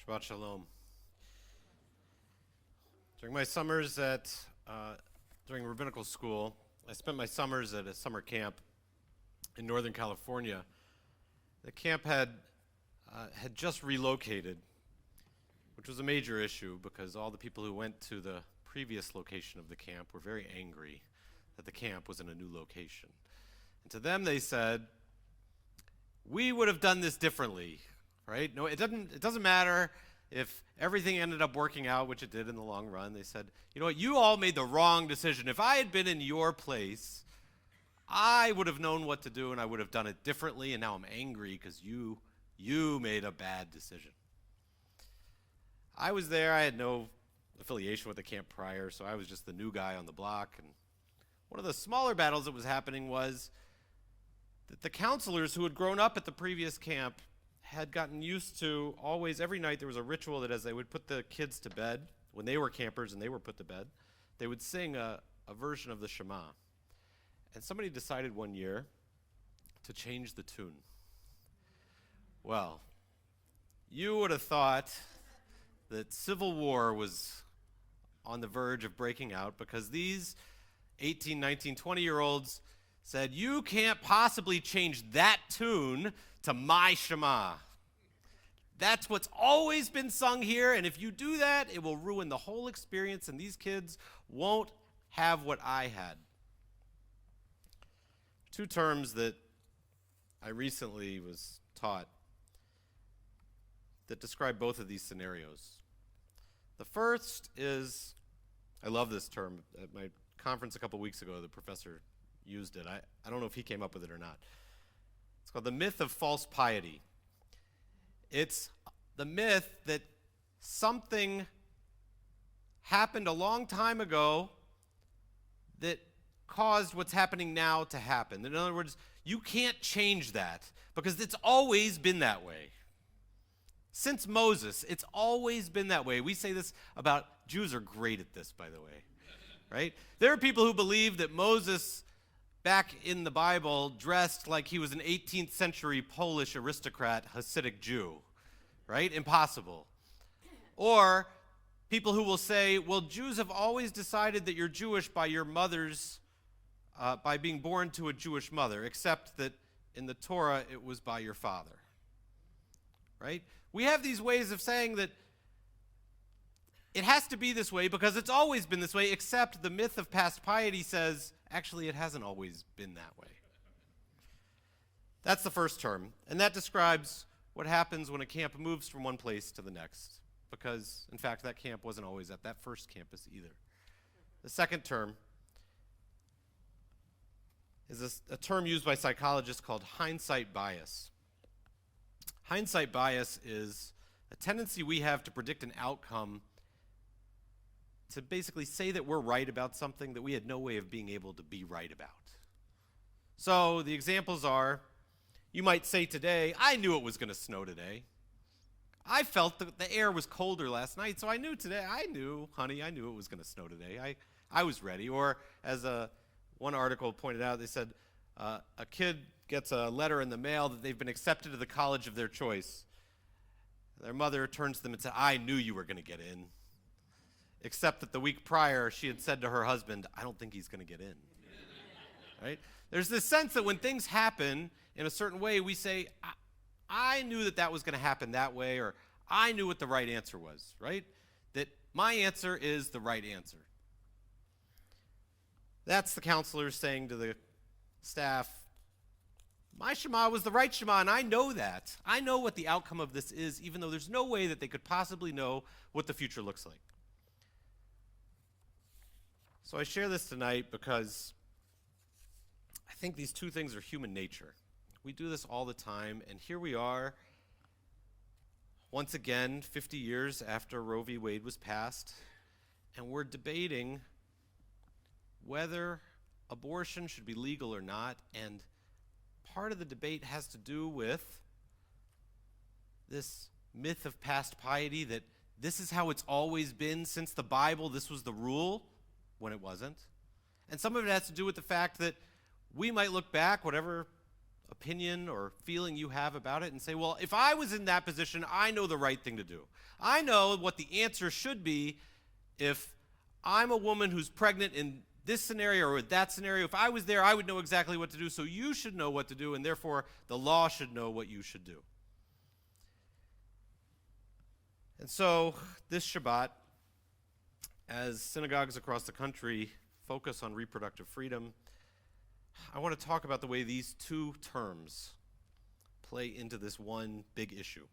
Shabbat Shalom. During my summers during rabbinical school, I spent my summers at a summer camp in Northern California. The camp had just relocated, which was a major issue because all the people who went to the previous location of the camp were very angry that the camp was in a new location. And to them they said, we would have done this differently, right? No, it doesn't matter if everything ended up working out, which it did in the long run. They said, you know what, you all made the wrong decision. If I had been in your place, I would have known what to do and I would have done it differently, and now I'm angry because you made a bad decision. I was there. I had no affiliation with the camp prior, so I was just the new guy on the block. And one of the smaller battles that was happening was that the counselors who had grown up at the previous camp had gotten used to always, every night there was a ritual that as they would put the kids to bed, when they were campers and they were put to bed, they would sing a version of the Shema. And somebody decided one year to change the tune. Well, you would have thought that civil war was on the verge of breaking out because these 18, 19, 20-year-olds said, you can't possibly change that tune to my Shema. That's what's always been sung here, and if you do that, it will ruin the whole experience, and these kids won't have what I had. Two terms that I recently was taught that describe both of these scenarios. The first is, I love this term. At my conference a couple weeks ago, the professor used it. I don't know if he came up with it or not. It's called the myth of false piety. It's the myth that something happened a long time ago that caused what's happening now to happen. In other words, you can't change that because it's always been that way. Since Moses, it's always been that way. We say this about, Jews are great at this, by the way, right? There are people who believe that Moses back in the Bible dressed like he was an 18th century Polish aristocrat, Hasidic Jew, right? Impossible. Or people who will say, well, Jews have always decided that you're Jewish by your mother's, by being born to a Jewish mother, except that in the Torah it was by your father, right? We have these ways of saying that it has to be this way because it's always been this way, except the myth of past piety says, actually, it hasn't always been that way. That's the first term, and that describes what happens when a camp moves from one place to the next, because, in fact, that camp wasn't always at that first campus either. The second term is a term used by psychologists called hindsight bias. Hindsight bias is a tendency we have to predict an outcome, to basically say that we're right about something that we had no way of being able to be right about. So the examples are, you might say today, I knew it was going to snow today. I felt that the air was colder last night, so I knew today, honey, I knew it was going to snow today. I was ready. Or as one article pointed out, they said a kid gets a letter in the mail that they've been accepted to the college of their choice. Their mother turns to them and said, I knew you were going to get in. Except that the week prior, she had said to her husband, I don't think he's going to get in. Right? There's this sense that when things happen in a certain way, we say, I knew that was going to happen that way, or I knew what the right answer was, right? That my answer is the right answer. That's the counselor saying to the staff, my Shema was the right Shema, and I know that. I know what the outcome of this is, even though there's no way that they could possibly know what the future looks like. So I share this tonight because I think these two things are human nature. We do this all the time, and here we are, once again, 50 years after Roe v. Wade was passed, and we're debating whether abortion should be legal or not, and part of the debate has to do with this myth of past piety that this is how it's always been since the Bible, this was the rule, when it wasn't. And some of it has to do with the fact that we might look back, whatever opinion or feeling you have about it and say, well, if I was in that position, I know the right thing to do. I know what the answer should be if I'm a woman who's pregnant in this scenario or that scenario. If I was there, I would know exactly what to do, so you should know what to do, and therefore the law should know what you should do. And so this Shabbat, as synagogues across the country focus on reproductive freedom, I want to talk about the way these two terms play into this one big issue.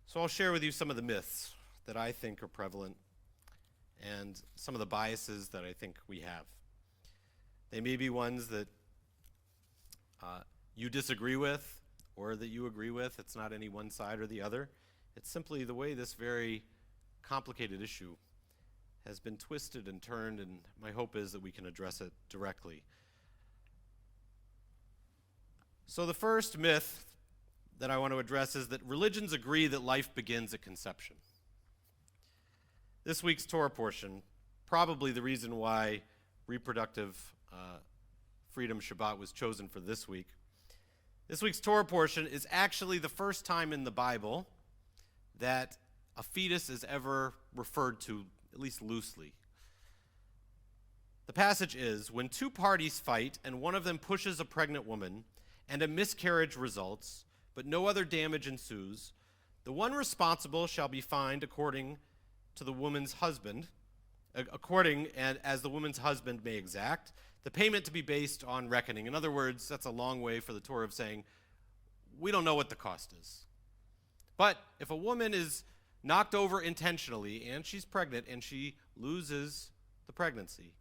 So I'll share with you some of the myths that I think are prevalent and some of the biases that I think we have. They may be ones that you disagree with or that you agree with. It's not any one side or the other. It's simply the way this very complicated issue has been twisted and turned, and my hope is that we can address it directly. So the first myth that I want to address is that religions agree that life begins at conception. This week's Torah portion, probably the reason why reproductive freedom Shabbat was chosen for this week. This week's Torah portion is actually the first time in the Bible that a fetus is ever referred to, at least loosely. The passage is, when two parties fight and one of them pushes a pregnant woman and a miscarriage results, but no other damage ensues, the one responsible shall be fined according to the woman's husband, as the woman's husband may exact, the payment to be based on reckoning. In other words, that's a long way for the Torah of saying, we don't know what the cost is. But if a woman is knocked over intentionally and she's pregnant and she loses the pregnancy,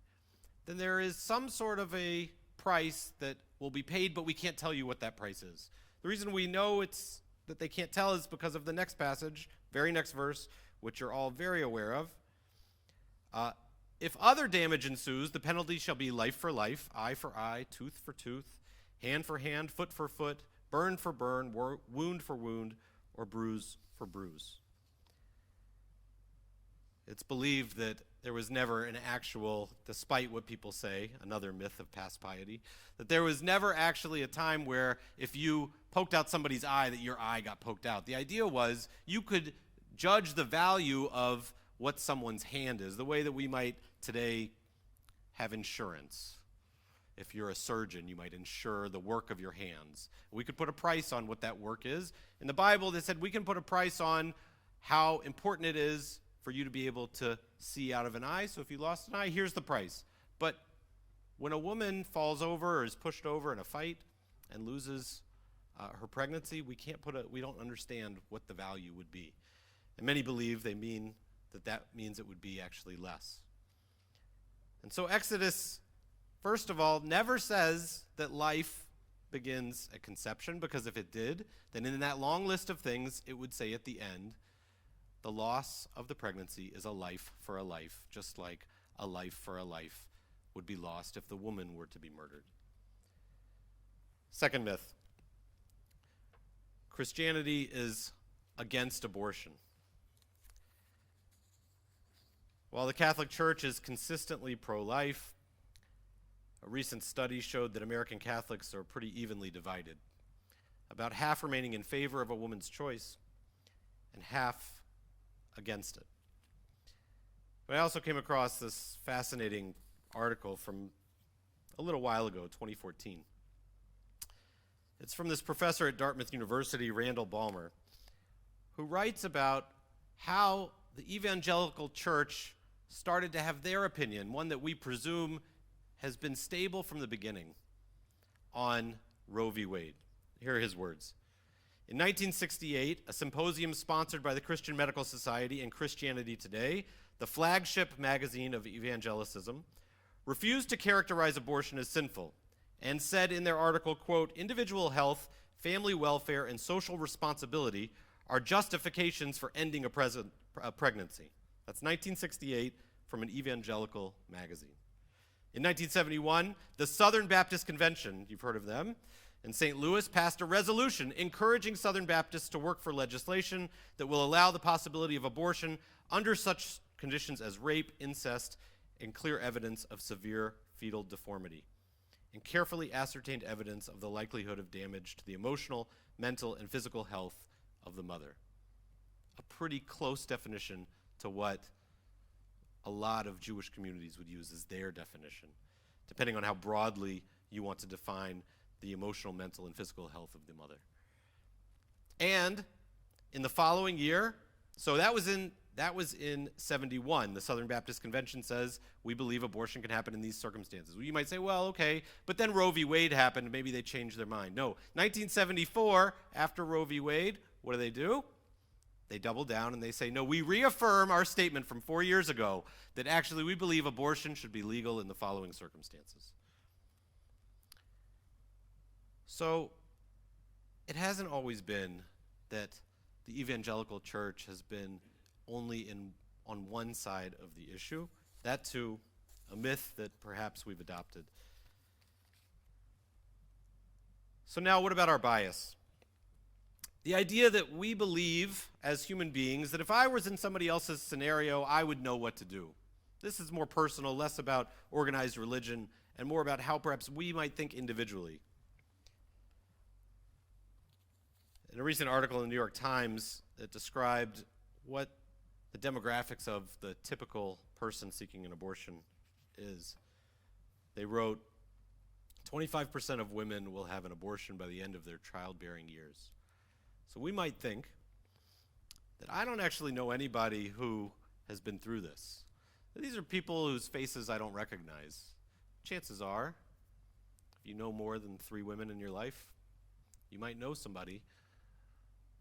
then there is some sort of a price that will be paid, but we can't tell you what that price is. The reason we know it's that they can't tell is because of the next passage, very next verse, which you're all very aware of. If other damage ensues, the penalty shall be life for life, eye for eye, tooth for tooth, hand for hand, foot for foot, burn for burn, wound for wound, or bruise for bruise. It's believed that there was never an actual, despite what people say, another myth of past piety, that there was never actually a time where if you poked out somebody's eye, that your eye got poked out. The idea was you could judge the value of what someone's hand is, the way that we might today have insurance. If you're a surgeon, you might insure the work of your hands. We could put a price on what that work is. In the Bible, they said we can put a price on how important it is for you to be able to see out of an eye. So if you lost an eye, here's the price. But when a woman falls over or is pushed over in a fight and loses her pregnancy, we don't understand what the value would be. And many believe they mean that means it would be actually less. And so Exodus, first of all, never says that life begins at conception, because if it did, then in that long list of things, it would say at the end, the loss of the pregnancy is a life for a life, just like a life for a life would be lost if the woman were to be murdered. Second myth, Christianity is against abortion. While the Catholic Church is consistently pro-life, a recent study showed that American Catholics are pretty evenly divided, about half remaining in favor of a woman's choice and half against it. But I also came across this fascinating article from a little while ago, 2014. It's from this professor at Dartmouth University, Randall Balmer, who writes about how the evangelical church started to have their opinion, one that we presume has been stable from the beginning, on Roe v. Wade. Here are his words. In 1968, a symposium sponsored by the Christian Medical Society and Christianity Today, the flagship magazine of evangelicism, refused to characterize abortion as sinful and said in their article, quote, individual health, family welfare, and social responsibility are justifications for ending a pregnancy. That's 1968 from an evangelical magazine. In 1971, the Southern Baptist Convention, you've heard of them, in St. Louis passed a resolution encouraging Southern Baptists to work for legislation that will allow the possibility of abortion under such conditions as rape, incest, and clear evidence of severe fetal deformity. and carefully ascertained evidence of the likelihood of damage to the emotional, mental, and physical health of the mother. A pretty close definition to what a lot of Jewish communities would use as their definition, depending on how broadly you want to define the emotional, mental, and physical health of the mother. And in the following year, so that was in 71. The Southern Baptist Convention says we believe abortion can happen in these circumstances. Well, you might say, well, okay, but then Roe v. Wade happened, maybe they changed their mind. No, 1974, after Roe v. Wade, what do? They double down and they say, no, we reaffirm our statement from 4 years ago that actually we believe abortion should be legal in the following circumstances. So it hasn't always been that the evangelical church has been only on one side of the issue. That too, a myth that perhaps we've adopted. So now what about our bias? The idea that we believe as human beings that if I was in somebody else's scenario, I would know what to do. This is more personal, less about organized religion, and more about how perhaps we might think individually. In a recent article in the New York Times that described what the demographics of the typical person seeking an abortion is, they wrote, 25% of women will have an abortion by the end of their childbearing years. So we might think that I don't actually know anybody who has been through this. These are people whose faces I don't recognize. Chances are, if you know more than 3 women in your life, you might know somebody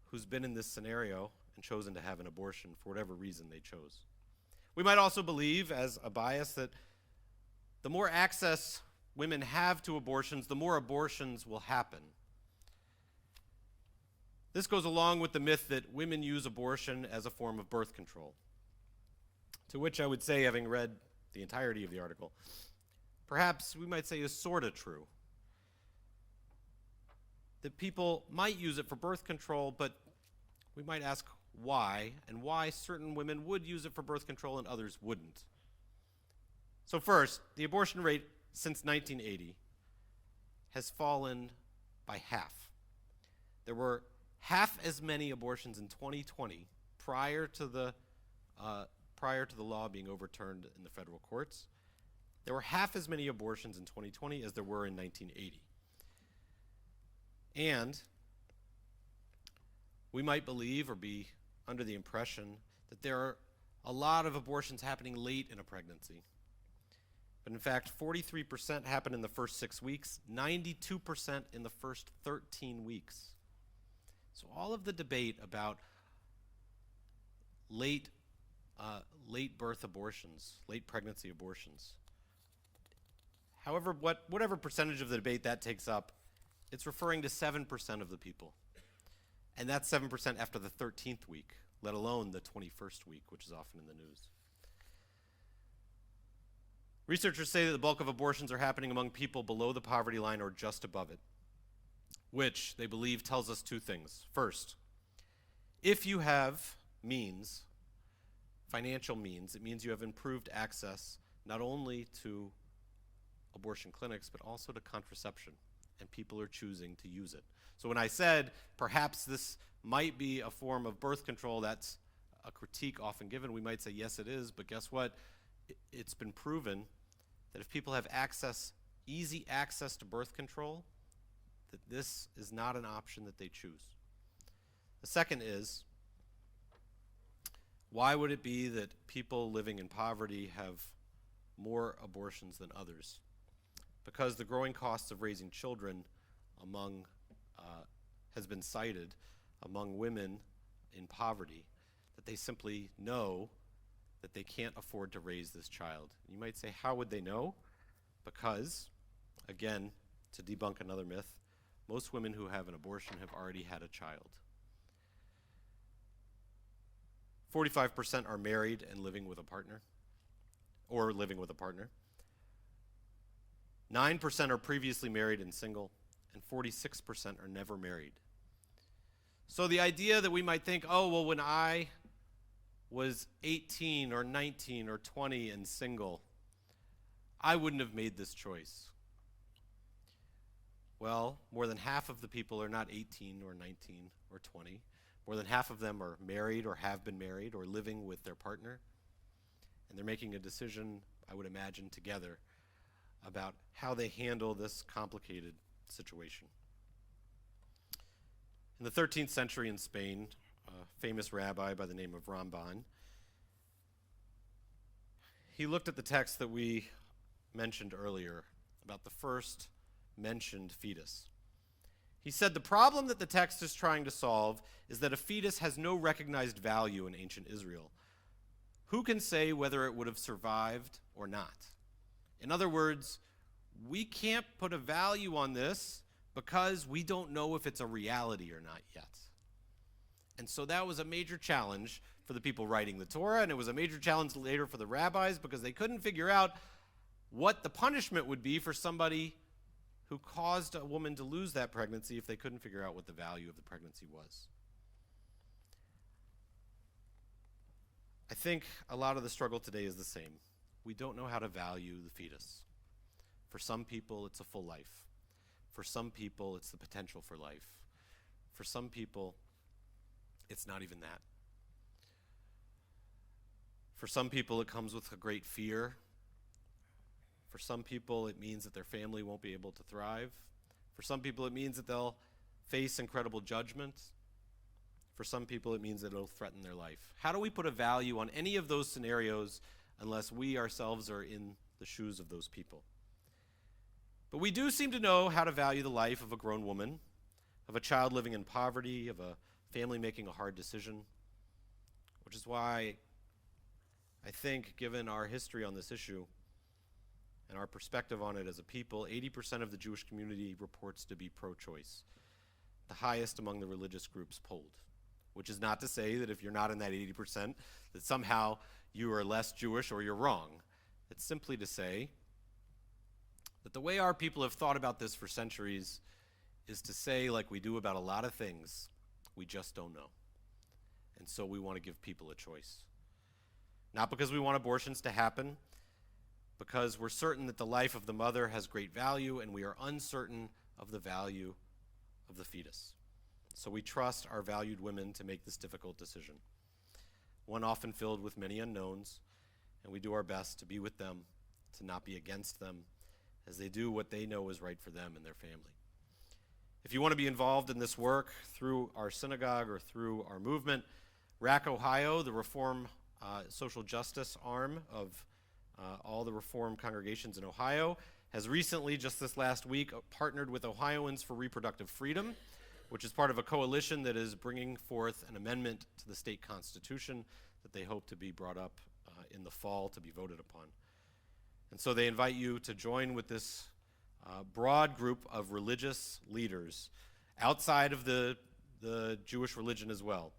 who's been in this scenario and chosen to have an abortion for whatever reason they chose. We might also believe, as a bias, that the more access women have to abortions, the more abortions will happen. This goes along with the myth that women use abortion as a form of birth control, to which I would say, having read the entirety of the article, perhaps we might say is sort of true. That people might use it for birth control, but we might ask why, and why certain women would use it for birth control and others wouldn't. So first, the abortion rate since 1980 has fallen by half. There were half as many abortions in 2020 prior to the law being overturned in the federal courts. There were half as many abortions in 2020 as there were in 1980. And we might believe or be under the impression that there are a lot of abortions happening late in a pregnancy. But in fact, 43% happen in the first 6 weeks, 92% in the first 13 weeks. So all of the debate about late birth abortions, late pregnancy abortions, whatever percentage of the debate that takes up, it's referring to 7% of the people. And that's 7% after the 13th week, let alone the 21st week, which is often in the news. Researchers say that the bulk of abortions are happening among people below the poverty line or just above it, which they believe tells us 2 things. First, if you have means, financial means, it means you have improved access not only to abortion clinics, but also to contraception, and people are choosing to use it. So when I said perhaps this might be a form of birth control, that's a critique often given. We might say, yes, it is, but guess what? It's been proven that if people have easy access to birth control, that this is not an option that they choose. The second is, why would it be that people living in poverty have more abortions than others? Because the growing costs of raising children has been cited among women in poverty, that they simply know that they can't afford to raise this child. You might say, how would they know? Because, again, to debunk another myth, most women who have an abortion have already had a child. 45% are married and living with a partner, or living with a partner. 9% are previously married and single, and 46% are never married. So the idea that we might think, oh, well, when I was 18 or 19 or 20 and single, I wouldn't have made this choice. Well, more than half of the people are not 18 or 19 or 20. More than half of them are married or have been married or living with their partner. And they're making a decision, I would imagine, together about how they handle this complicated situation. In the 13th century in Spain, a famous rabbi by the name of Ramban, he looked at the text that we mentioned earlier about the first mentioned fetus. He said the problem that the text is trying to solve is that a fetus has no recognized value in ancient Israel. Who can say whether it would have survived or not? In other words, we can't put a value on this because we don't know if it's a reality or not yet. And so that was a major challenge for the people writing the Torah, and it was a major challenge later for the rabbis because they couldn't figure out what the punishment would be for somebody who caused a woman to lose that pregnancy if they couldn't figure out what the value of the pregnancy was. I think a lot of the struggle today is the same. We don't know how to value the fetus. For some people, it's a full life. For some people, it's the potential for life. For some people, it's not even that. For some people, it comes with a great fear. For some people, it means that their family won't be able to thrive. For some people, it means that they'll face incredible judgment. For some people, it means that it'll threaten their life. How do we put a value on any of those scenarios unless we ourselves are in the shoes of those people? But we do seem to know how to value the life of a grown woman, of a child living in poverty, of a family making a hard decision, which is why I think, given our history on this issue and our perspective on it as a people, 80% of the Jewish community reports to be pro-choice, the highest among the religious groups polled, which is not to say that if you're not in that 80%, that somehow you are less Jewish or you're wrong. It's simply to say that the way our people have thought about this for centuries is to say, like we do about a lot of things, we just don't know. And so we want to give people a choice. Not because we want abortions to happen, because we're certain that the life of the mother has great value, and we are uncertain of the value of the fetus. So we trust our valued women to make this difficult decision, one often filled with many unknowns, and we do our best to be with them, to not be against them, as they do what they know is right for them and their family. If you want to be involved in this work through our synagogue or through our movement, RAC Ohio, the Reform social justice arm of all the Reform congregations in Ohio, has recently, just this last week, partnered with Ohioans for Reproductive Freedom, which is part of a coalition that is bringing forth an amendment to the state constitution that they hope to be brought up in the fall to be voted upon. And so they invite you to join with this broad group of religious leaders outside of the Jewish religion as well,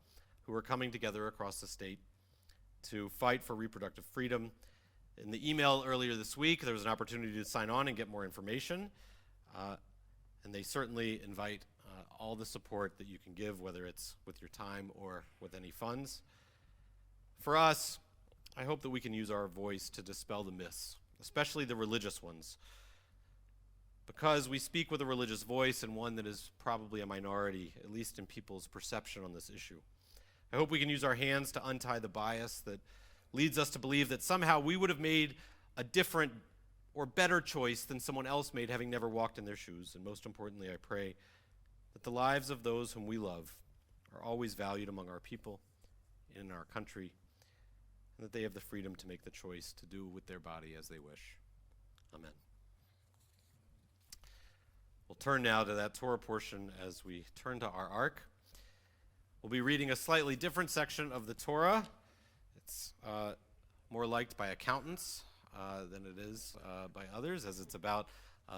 who are coming together across the state to fight for reproductive freedom. In the email earlier this week, there was an opportunity to sign on and get more information, and they certainly invite all the support that you can give, whether it's with your time or with any funds. For us, I hope that we can use our voice to dispel the myths, especially the religious ones, because we speak with a religious voice and one that is probably a minority, at least in people's perception on this issue. I hope we can use our hands to untie the bias that leads us to believe that somehow we would have made a different or better choice than someone else made, having never walked in their shoes. And most importantly, I pray that the lives of those whom we love are always valued among our people, in our country, and that they have the freedom to make the choice to do with their body as they wish. Amen. We'll turn now to that Torah portion as we turn to our ark. We'll be reading a slightly different section of the Torah. It's more liked by accountants than it is by others, as it's about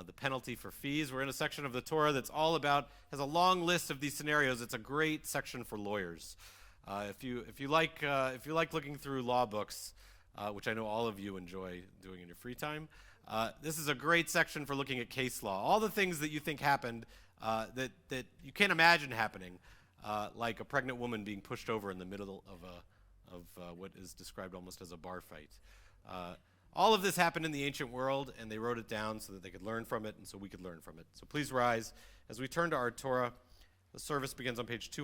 the penalty for fees. We're in a section of the Torah that's all about, has a long list of these scenarios. It's a great section for lawyers. If you like looking through law books, which I know all of you enjoy doing in your free time, this is a great section for looking at case law. All the things that you think happened that you can't imagine happening, like a pregnant woman being pushed over in the middle of what is described almost as a bar fight. All of this happened in the ancient world, and they wrote it down so that they could learn from it and so we could learn from it. So please rise as we turn to our Torah. The service begins on page 200.